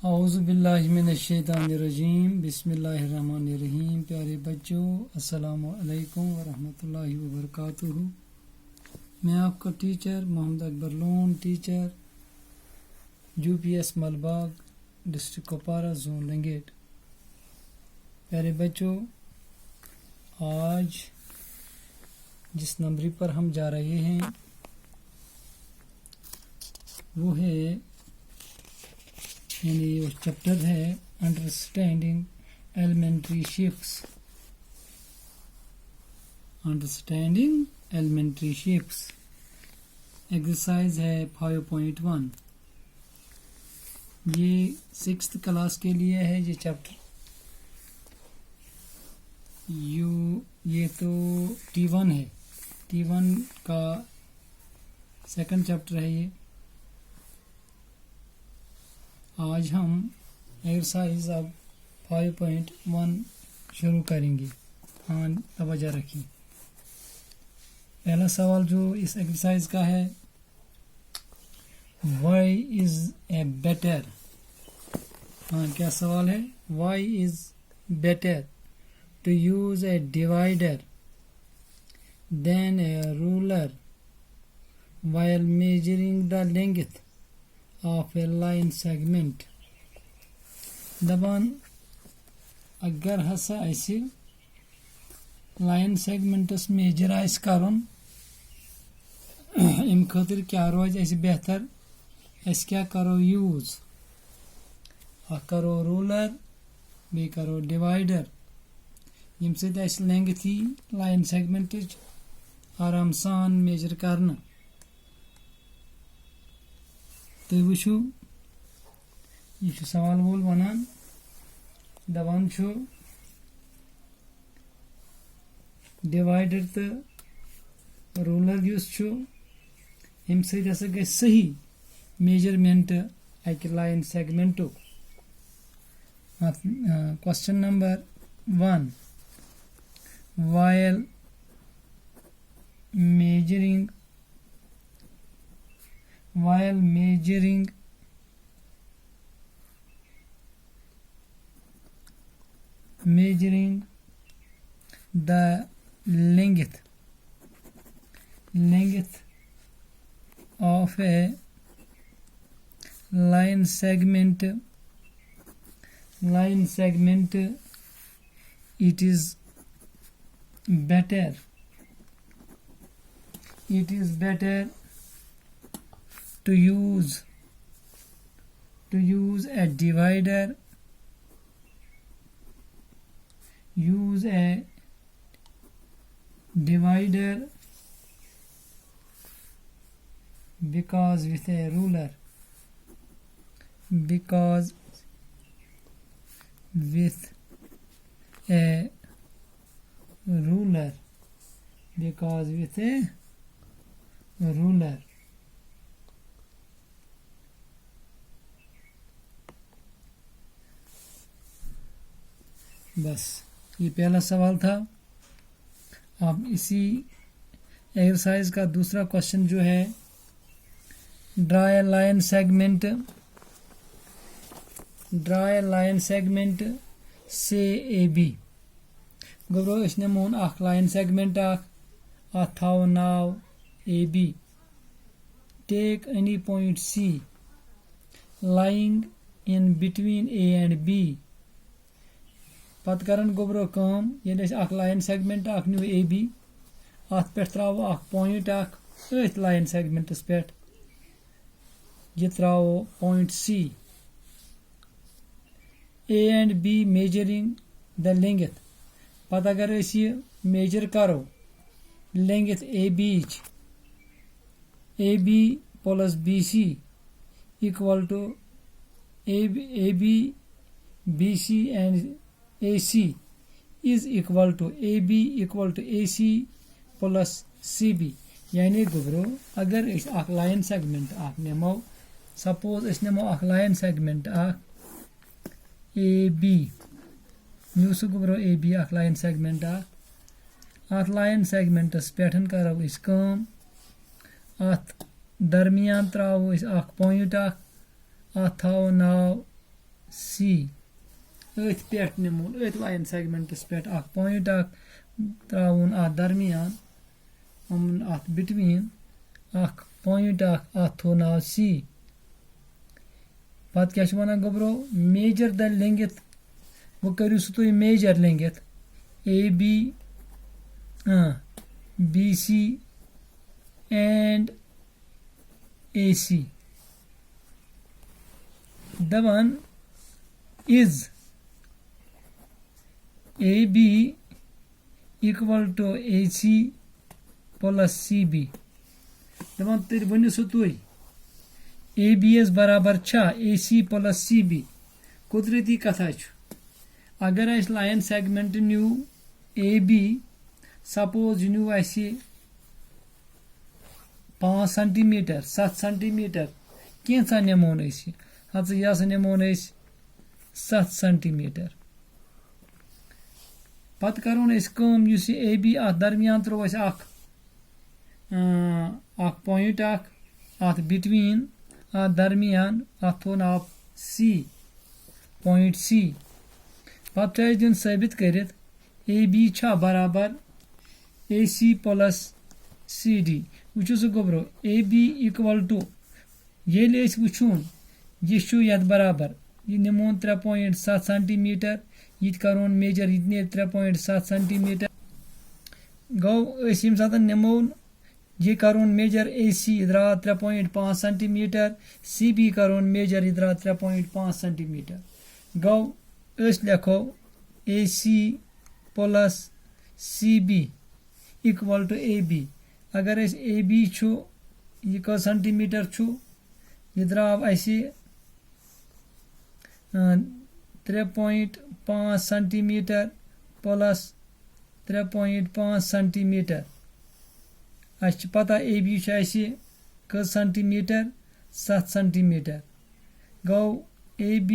औज़ुबिल्लाहिमिनश्शैतानिर्रजीम बिस्मिल्लाहिर्रहमानिर्रहीम। प्यारे बच्चों, अस्सलामु अलैकुम वरहमतुल्लाहि वबरकातुहू। मैं आपका teacher Mohammad Akbar Lone, teacher UPS Malbagh, district Kupwara, zone Langate. प्यारे बच्चों, आज जिस नंबरी पर हम जा रहे हैं वो है यानी वो चैप्टर है understanding elementary shapes. Understanding elementary shapes exercise है 5.1। ये 6th क्लास के लिए है ये चैप्टर। ये तो T1 है, T1 का सेकंड चैप्टर है ये। आज हम एक्सरसाइज अब 5.1 शुरू करेंगे। हाँ, तवज्जो रखिए। पहला सवाल जो इस एक्सरसाइज का है, वाई इज ए बेटर। हाँ, क्या सवाल है? Why is better to use a divider than a ruler while measuring the length of a line segment। दबान अगर हसा ऐसे लाइन सेगमेंटस मेजर आइस करुन इम खतर क्या रोज ऐसे बेहतर, ऐसे क्या करो यूज, करो रूलर बे करो डिवाइडर, यम से लेंथ ही लाइन सेगमेंट आराम सान मेजर करना। तो वो यह सवाल वोल वनान दवान डिवाइडर तो रूलर अम सत गई सही मेजरमेंट अक लाइन सेगमेंटु। Question number 1, while measuring the length of a line segment, it is better to use a divider because with a ruler बस ये पहला सवाल था। अब इसी एक्सरसाइज का दूसरा क्वेश्चन जो है, ड्रा ए लाइन सेगमेंट से ए बी। गबरो नमोन अख लाइन सेगमेंट अथ थाव नाव A B. Take any point C lying in between A and B. पत करन गोबरो काम ये अख लाइन सेगमेंट अख न्यू ए बी, अत पे त्रावो अख पॉइंट अख अथ लाइन सेगमेंटस पे ये त्रावो point C. A and B measuring the length. पत अगर ये मेजर करो length A B plus B C equal to A B B C and AC is equal to AB equal to AC plus CB। यानी गुबरो अगर इस अख line segment अख नमो, suppose इस नमो अख लाइन सेगमेंट अख AB न्यूस गुबरो AB अख line segment अथ लाइन सेगमेंटस पेठन करो इस काम, अथ दरमियान त्रावो इस अख पॉइंट अथ थाव नाव सी अथ पे निमोन अथ लाइन सेगमेंटस पे पॉइंट त्राउन अथ दरमियान अथ बिटवीन पॉइंट अथ थो नाव सी पत क्या वन गोबरो मेजर द लेंथ वो करू सह तुम measure length A B BC and AC. The one is AB equal to AC plus CB. The one तिर बनियो सो तुई ABS बराबर छा AC plus CB. कुदरती कथा छु अगर अस लाइन सेगमेंट न्यू AB सपोज न्यू 5 सेंटीमीटर 7 सेंटीमीटर कैसा नमोन हाँ यह नमोन 7 सेंटीमीटर पत करो ए बी अत दरमियान त्रो पॉइंट अत बिटवीन अत दरमियान अत थो नाव सी पॉइंट सी पत दिन साबित कर ए बी छा बराबर AC प्लस CD वो सह गोबरो AB इक्वल टू ये वुन यह बराबर यह नमोन 3.7 सेंटीमीटर यह करोन मेजर यह ने 3.7 सेंटीमीटर गो यम सात नमोन यह करोन मेजर AC द्राव 3.5 सेंटीमीटर CB करोन मेजर यह द्राव 3.5 सेंटीमीटर गो लेखो AC plus CB equal to AB अगर AB छु यह क सेंटीमीटर छु यह द्राव 3.5 सेंटीमीटर प्लस 3.5 सेंटीमीटर अस पता AB क सेंटीमीटर 7 सेंटीमीटर गो AB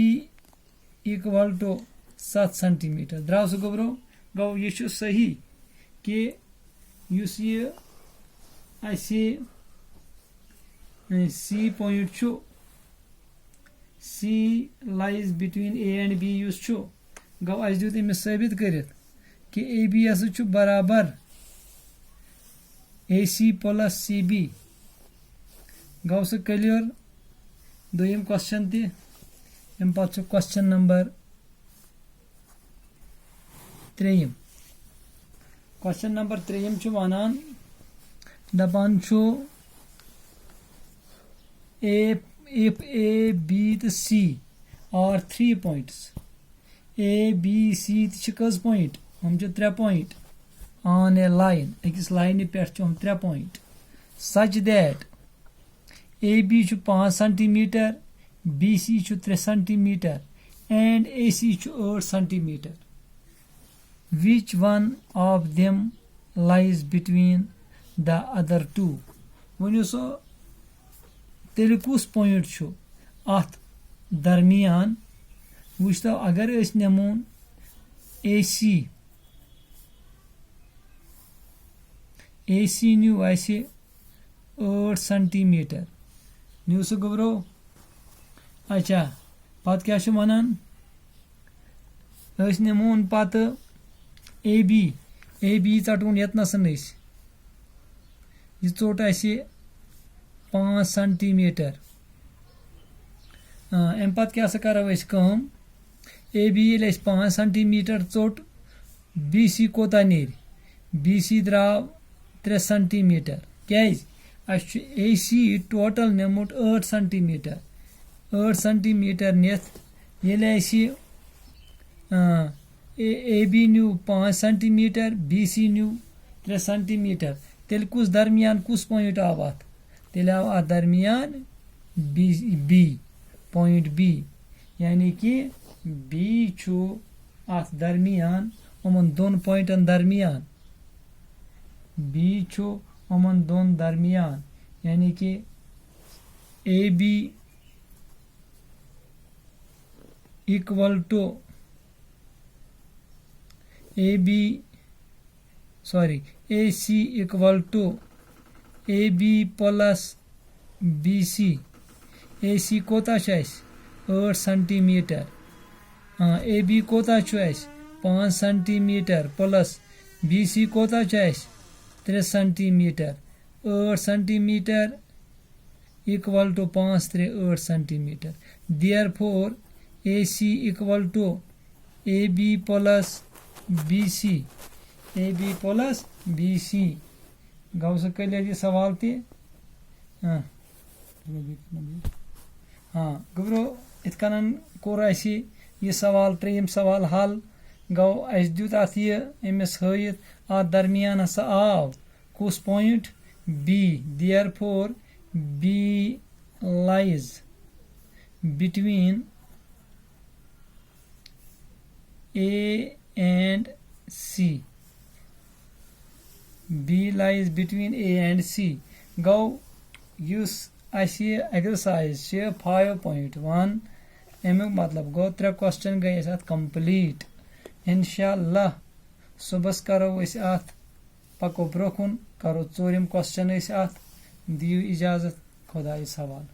इक्वल टू 7 सेंटीमीटर द्राव सह गोबरो गो यह सही कि युस ये सी पॉइंट छु C lies between A and B युस छु गो अस दित अमिस साबित करित कि ABS छु बराबर AC प्लस CB गो सह क्लियर दोयम क्वेश्चन तम पत क्वेश्चन नंबर 3 क्वेश्चन नंबर 3 छु वनान दपान छु if A, B to C are 3 points A, B, C कस पॉइंट हम 3 पॉइंट on a line अकिस लाइन पे हम 3 point such that AB 5 centimetre BC 3 centimetre and AC 8 centimetre which one of them lies between the other two वन सो तेल कुस point छु अत दरमियान वुचतो अगर नमोन AC न्यू 8 सेंटीमीटर न्यू सह गोबरो अच्छा पत क्या वनान नमोन पत AB चटून यतनसन यह चोट 5 सेंटीमीटर अम पत क्या करो AB 5 सेंटीमीटर चोट BC कोता नेर BC द्राव 3 सेंटीमीटर क्या AC टोटल नमुत 8 सेंटीमीटर निथ AB न्यू 5 सेंटीमीटर BC न्यू 3 सेंटीमीटर तेल कुस दरमियान कुस पॉइंट आव अत तेल आव अत दरमियान B पॉइंट B यानी कि B छु अत दरमियान उमन दोन पॉइंटन दरमियान B छु उमन दोन दरमियान यानी कि AB equal to AC equal to AB plus BC AC कोता 8 सेंटीमीटर ए बी कोता 5 सेंटीमीटर प्लस बी सी कोता 3 centimetre 8 centimetre equal to 5 3 8 centimetre therefore A C equal to A B plus B C गौ so clear ये सवाल ते गबरो इत कन core यह सवाल त्रेयम सवाल हल गो अस दुत अत अमिस हयित अत दरमियान हसा आव कुस point B therefore B lies between A and C B lies between A and C. Go use exercise 5.1 अमुक मतलब गो 3 क्वेश्चन गए अत कंप्लीट इंशाअल्लाह सुबह करो अत पको ब्रोकुन करो 4 क्वेश्चन अत दियो इजाजत खुदाइस हवाल।